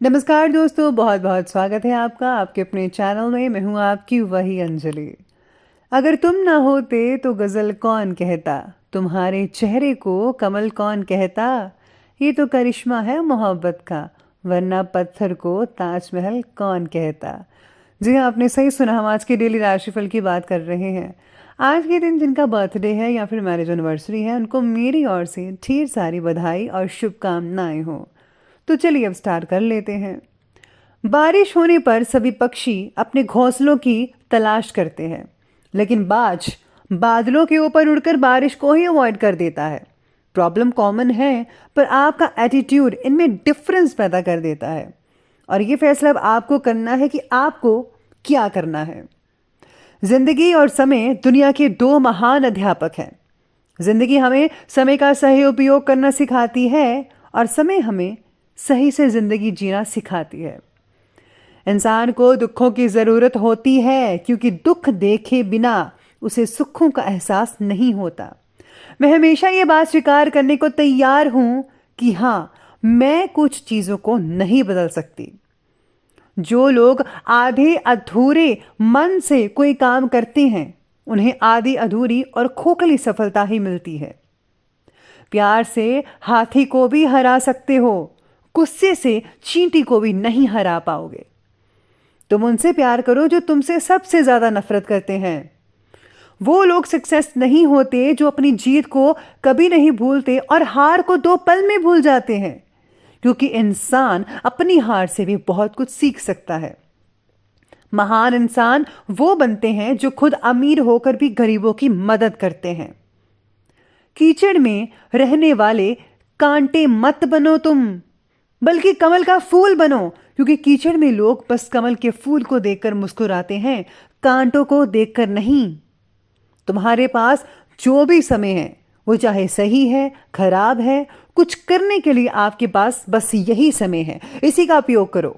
नमस्कार दोस्तों, बहुत बहुत स्वागत है आपका आपके अपने चैनल में। मैं हूँ आपकी वही अंजलि। अगर तुम ना होते तो गज़ल कौन कहता, तुम्हारे चेहरे को कमल कौन कहता। ये तो करिश्मा है मोहब्बत का, वरना पत्थर को ताजमहल कौन कहता। जी हाँ, आपने सही सुना। हम आज के डेली राशिफल की बात कर रहे हैं। आज के दिन जिनका बर्थडे है या फिर मैरिज एनिवर्सरी है, उनको मेरी ओर से ढेर सारी बधाई और शुभकामनाएं हो। तो चलिए अब स्टार्ट कर लेते हैं। बारिश होने पर सभी पक्षी अपने घोंसलों की तलाश करते हैं, लेकिन बाज बादलों के ऊपर उड़कर बारिश को ही अवॉइड कर देता है। प्रॉब्लम कॉमन है, पर आपका एटीट्यूड इनमें डिफरेंस पैदा कर देता है। और ये फैसला अब आपको करना है कि आपको क्या करना है। जिंदगी और समय दुनिया के दो महान अध्यापक हैं। जिंदगी हमें समय का सही उपयोग करना सिखाती है और समय हमें सही से जिंदगी जीना सिखाती है। इंसान को दुखों की ज़रूरत होती है, क्योंकि दुख देखे बिना उसे सुखों का एहसास नहीं होता। मैं हमेशा ये बात स्वीकार करने को तैयार हूं कि हाँ, मैं कुछ चीज़ों को नहीं बदल सकती। जो लोग आधे अधूरे मन से कोई काम करते हैं, उन्हें आधी अधूरी और खोखली सफलता ही मिलती है। प्यार से हाथी को भी हरा सकते हो, गुस्से से चींटी को भी नहीं हरा पाओगे। तुम उनसे प्यार करो जो तुमसे सबसे ज्यादा नफरत करते हैं। वो लोग सक्सेस नहीं होते जो अपनी जीत को कभी नहीं भूलते और हार को 2 पल में भूल जाते हैं, क्योंकि इंसान अपनी हार से भी बहुत कुछ सीख सकता है। महान इंसान वो बनते हैं जो खुद अमीर होकर भी गरीबों की मदद करते हैं। कीचड़ में रहने वाले कांटे मत बनो तुम, बल्कि कमल का फूल बनो, क्योंकि कीचड़ में लोग बस कमल के फूल को देखकर मुस्कुराते हैं, कांटों को देखकर नहीं। तुम्हारे पास जो भी समय है, वो चाहे सही है खराब है, कुछ करने के लिए आपके पास बस यही समय है। इसी का उपयोग करो।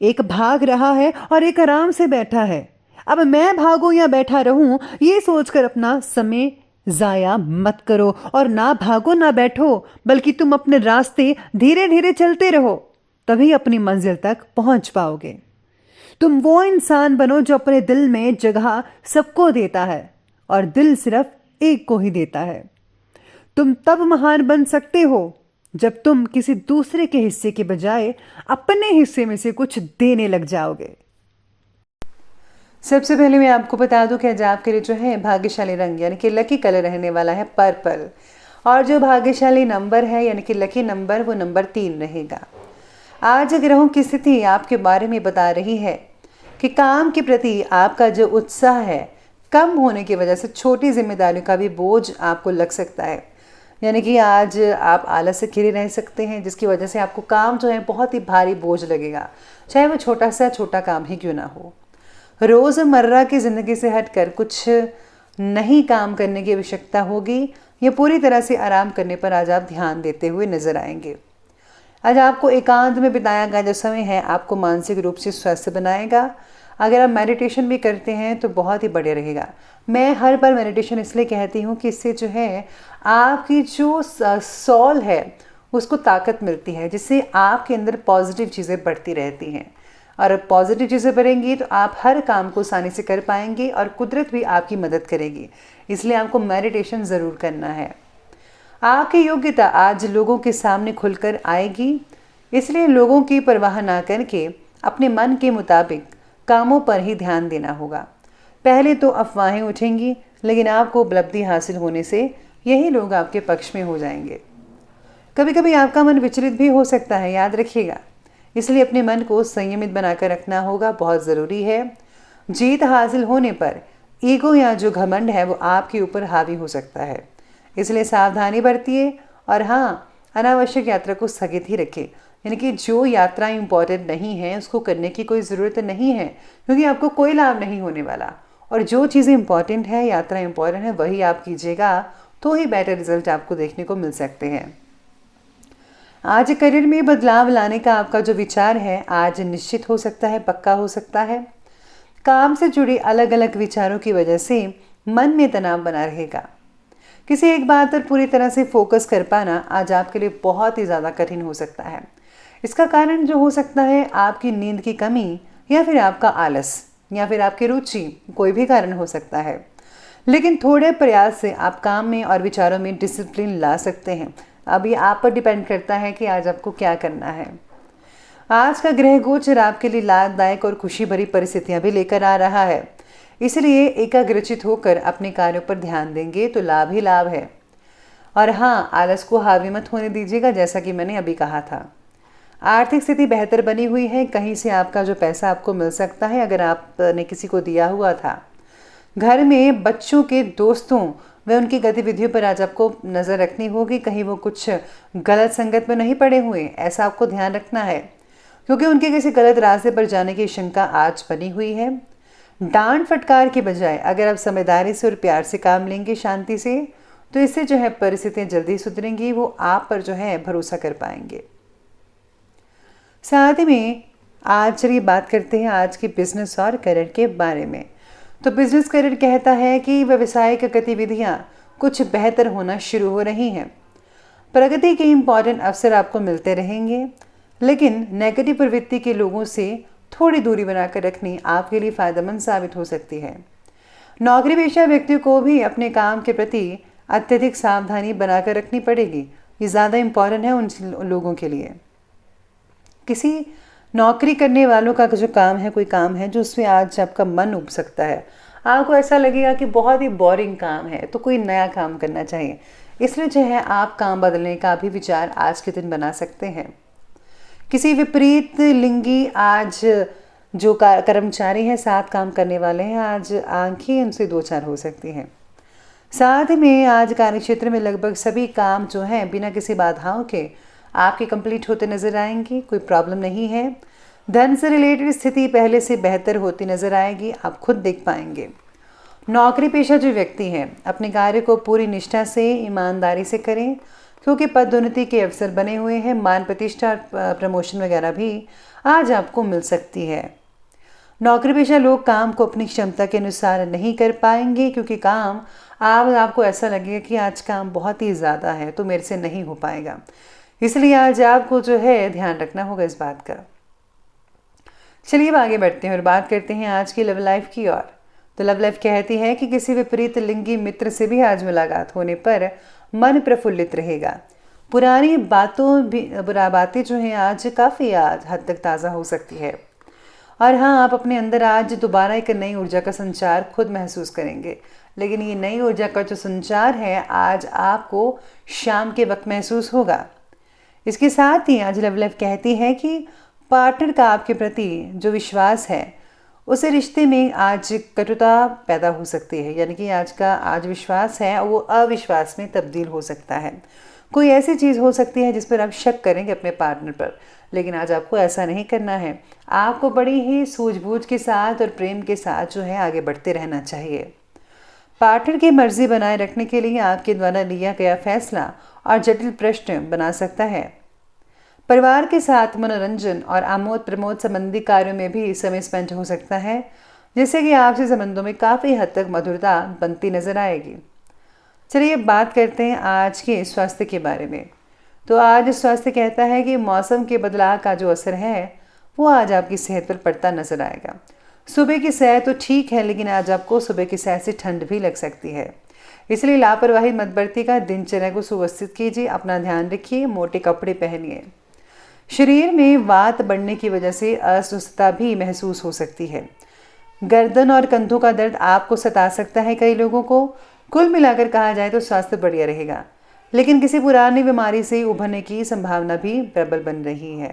एक भाग रहा है और एक आराम से बैठा है। अब मैं भागूं या बैठा रहूं, ये सोचकर अपना समय जाया मत करो। और ना भागो ना बैठो, बल्कि तुम अपने रास्ते धीरे धीरे चलते रहो, तभी अपनी मंजिल तक पहुंच पाओगे। तुम वो इंसान बनो जो अपने दिल में जगह सबको देता है और दिल सिर्फ एक को ही देता है। तुम तब महान बन सकते हो जब तुम किसी दूसरे के हिस्से के बजाय अपने हिस्से में से कुछ देने लग जाओगे। सबसे पहले मैं आपको बता दूं कि आज आपके लिए जो है भाग्यशाली रंग यानी कि लकी कलर रहने वाला है पर्पल, और जो भाग्यशाली नंबर है यानी कि लकी नंबर वो नंबर 3 रहेगा। आज ग्रहों की स्थिति आपके बारे में बता रही है कि काम के प्रति आपका जो उत्साह है कम होने की वजह से छोटी जिम्मेदारियों का भी बोझ आपको लग सकता है। यानी कि आज आप आलस से घिरे रह सकते हैं, जिसकी वजह से आपको काम जो है बहुत ही भारी बोझ लगेगा, चाहे वो छोटा काम ही क्यों ना हो। रोज़मर्रा की ज़िंदगी से हटकर कुछ नई काम करने की आवश्यकता होगी। ये पूरी तरह से आराम करने पर आज आप ध्यान देते हुए नजर आएंगे। आज आपको एकांत में बिताया गया जो समय है आपको मानसिक रूप से स्वस्थ बनाएगा। अगर आप मेडिटेशन भी करते हैं तो बहुत ही बढ़िया रहेगा। मैं हर बार मेडिटेशन इसलिए कहती हूँ कि इससे जो है आपकी जो सॉल है उसको ताकत मिलती है, जिससे आपके अंदर पॉजिटिव चीज़ें बढ़ती रहती हैं। और पॉजिटिव चीज़ें बढ़ेंगी तो आप हर काम को आसानी से कर पाएंगे और कुदरत भी आपकी मदद करेगी। इसलिए आपको मेडिटेशन ज़रूर करना है। आपकी योग्यता आज लोगों के सामने खुलकर आएगी, इसलिए लोगों की परवाह ना करके अपने मन के मुताबिक कामों पर ही ध्यान देना होगा। पहले तो अफवाहें उठेंगी, लेकिन आपको उपलब्धि हासिल होने से यही लोग आपके पक्ष में हो जाएंगे। कभी कभी आपका मन विचलित भी हो सकता है, याद रखिएगा। इसलिए अपने मन को संयमित बनाकर रखना होगा, बहुत ज़रूरी है। जीत हासिल होने पर ईगो या जो घमंड है वो आपके ऊपर हावी हो सकता है, इसलिए सावधानी बरतिए। और हाँ, अनावश्यक यात्रा को स्थगित ही रखें, यानी कि जो यात्रा इंपॉर्टेंट नहीं है उसको करने की कोई ज़रूरत नहीं है, क्योंकि आपको कोई लाभ नहीं होने वाला। और जो चीज़ें इंपॉर्टेंट है, यात्रा इंपॉर्टेंट है, वही आप कीजिएगा, तो ही बेटर रिजल्ट आपको देखने को मिल सकते हैं। आज करियर में बदलाव लाने का आपका जो विचार है आज निश्चित हो सकता है, पक्का हो सकता है। काम से जुड़ी अलग अलग विचारों की वजह से मन में तनाव बना रहेगा। किसी एक बात पर पूरी तरह से फोकस कर पाना आज आपके लिए बहुत ही ज़्यादा कठिन हो सकता है। इसका कारण जो हो सकता है आपकी नींद की कमी, या फिर आपका आलस, या फिर आपकी रुचि, कोई भी कारण हो सकता है। लेकिन थोड़े प्रयास से आप काम में और विचारों में डिसिप्लिन ला सकते हैं। अब ये आप पर डिपेंड करता है कि आज आपको क्या करना है। आज का ग्रह गोचर आपके लिए लाभदायक और खुशी भरी परिस्थितियां भी लेकर आ रहा है, इसलिए एकाग्रचित होकर अपने कार्यों पर ध्यान देंगे तो लाभ ही लाभ है। और हाँ, आलस को हावी मत होने दीजिएगा, जैसा कि मैंने अभी कहा था। आर्थिक स्थिति बेहतर बनी हुई है, कहीं से आपका जो पैसा आपको मिल सकता है अगर आपने किसी को दिया हुआ था। घर में बच्चों के दोस्तों व उनकी गतिविधियों पर आज आपको नज़र रखनी होगी, कहीं वो कुछ गलत संगत में नहीं पड़े हुए, ऐसा आपको ध्यान रखना है, क्योंकि उनके किसी गलत रास्ते पर जाने की शंका आज बनी हुई है। डांट फटकार के बजाय अगर आप समझदारी से और प्यार से काम लेंगे, शांति से, तो इससे जो है परिस्थितियाँ जल्दी सुधरेंगी, वो आप पर जो है भरोसा कर पाएंगे। साथ ही में आज चलिए बात करते हैं आज के बिजनेस और करियर के बारे में। तो बिजनेस करियर कहता है कि व्यवसायिक गतिविधियां कुछ बेहतर होना शुरू हो रही हैं। प्रगति के इम्पॉर्टेंट अवसर आपको मिलते रहेंगे, लेकिन नेगेटिव प्रवृत्ति के लोगों से थोड़ी दूरी बनाकर रखनी आपके लिए फ़ायदेमंद साबित हो सकती है। नौकरी पेशा व्यक्तियों को भी अपने काम के प्रति अत्यधिक सावधानी बनाकर रखनी पड़ेगी। ये ज़्यादा इम्पॉर्टेंट है उन लोगों के लिए। किसी नौकरी करने वालों का जो काम है, कोई काम है जो उसमें आज आपका मन उब सकता है, आपको ऐसा लगेगा कि बहुत ही बोरिंग काम है, तो कोई नया काम करना चाहिए, इसलिए जो है आप काम बदलने का भी विचार आज के दिन बना सकते हैं। किसी विपरीत लिंगी आज जो कर्मचारी हैं, साथ काम करने वाले हैं, आज आंखें उनसे दो चार हो सकती हैं। साथ में आज कार्यक्षेत्र में लगभग सभी काम जो हैं बिना किसी बाधाओं के आपके कंप्लीट होते नजर आएंगी, कोई प्रॉब्लम नहीं है। धन से रिलेटेड स्थिति पहले से बेहतर होती नजर आएगी, आप खुद देख पाएंगे। नौकरी पेशा जो व्यक्ति हैं अपने कार्य को पूरी निष्ठा से, ईमानदारी से करें, क्योंकि पदोन्नति के अवसर बने हुए हैं। मान प्रतिष्ठा और प्रमोशन वगैरह भी आज आपको मिल सकती है। नौकरी पेशा लोग काम को अपनी क्षमता के अनुसार नहीं कर पाएंगे, क्योंकि काम आपको ऐसा लगेगा कि आज काम बहुत ही ज़्यादा है तो मेरे से नहीं हो पाएगा, इसलिए आज आपको जो है ध्यान रखना होगा इस बात का। चलिए अब आगे बढ़ते हैं और बात करते हैं आज की लव लाइफ की ओर। तो लव लाइफ कहती है कि किसी विपरीत लिंगी मित्र से भी आज मुलाकात होने पर मन प्रफुल्लित रहेगा। पुरानी बातें जो हैं आज काफ़ी हद तक ताज़ा हो सकती है। और हाँ, आप अपने अंदर आज दोबारा एक नई ऊर्जा का संचार खुद महसूस करेंगे, लेकिन ये नई ऊर्जा का जो संचार है आज आपको शाम के वक्त महसूस होगा। इसके साथ ही आज लव लाइफ कहती है कि पार्टनर का आपके प्रति जो विश्वास है, उसे रिश्ते में आज कटुता पैदा हो सकती है, यानी कि आज विश्वास है वो अविश्वास में तब्दील हो सकता है। कोई ऐसी चीज़ हो सकती है जिस पर आप शक करेंगे अपने पार्टनर पर, लेकिन आज आपको ऐसा नहीं करना है। आपको बड़ी ही सूझबूझ के साथ और प्रेम के साथ जो है आगे बढ़ते रहना चाहिए। पार्टनर की मर्जी बनाए रखने के लिए आपके द्वारा लिया गया फैसला और जटिल प्रश्न बना सकता है। परिवार के साथ मनोरंजन और आमोद प्रमोद संबंधी कार्यों में भी समय स्पेंड हो सकता है, जिससे कि आपसे संबंधों में काफ़ी हद तक मधुरता बनती नजर आएगी। चलिए बात करते हैं आज के स्वास्थ्य के बारे में। तो आज स्वास्थ्य कहता है कि मौसम के बदलाव का जो असर है वो आज आपकी सेहत पर पड़ता नजर आएगा। सुबह की सैर तो ठीक है, लेकिन आज आपको सुबह की सैर से ठंड भी लग सकती है, इसलिए लापरवाही मत बरतिएगा। दिनचर्या को सुव्यवस्थित कीजिए, अपना ध्यान रखिए, मोटे कपड़े पहनिए। शरीर में वात बढ़ने की वजह से अस्वस्थता भी महसूस हो सकती है। गर्दन और कंधों का दर्द आपको सता सकता है कई लोगों को। कुल मिलाकर कहा जाए तो स्वास्थ्य बढ़िया रहेगा, लेकिन किसी पुरानी बीमारी से उभरने की संभावना भी प्रबल बन रही है।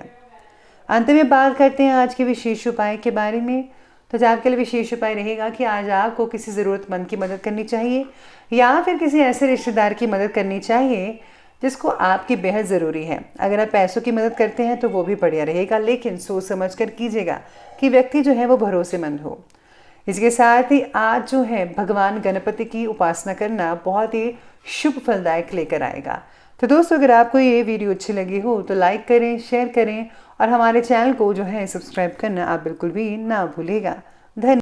अंत में बात करते हैं आज के विशेष उपाय के बारे में। तो आपके लिए विशेष उपाय रहेगा कि आज आपको किसी ज़रूरतमंद की मदद करनी चाहिए, या फिर किसी ऐसे रिश्तेदार की मदद करनी चाहिए जिसको आपकी बेहद ज़रूरी है। अगर आप पैसों की मदद करते हैं तो वो भी बढ़िया रहेगा, लेकिन सोच समझ कर कीजिएगा कि व्यक्ति जो है वो भरोसेमंद हो। इसके साथ ही आज जो है भगवान गणपति की उपासना करना बहुत ही शुभ फलदायक लेकर आएगा। तो दोस्तों, अगर आपको ये वीडियो अच्छी लगी हो तो लाइक करें, शेयर करें और हमारे चैनल को जो है सब्सक्राइब करना आप बिल्कुल भी ना भूलिएगा। धन्यवाद।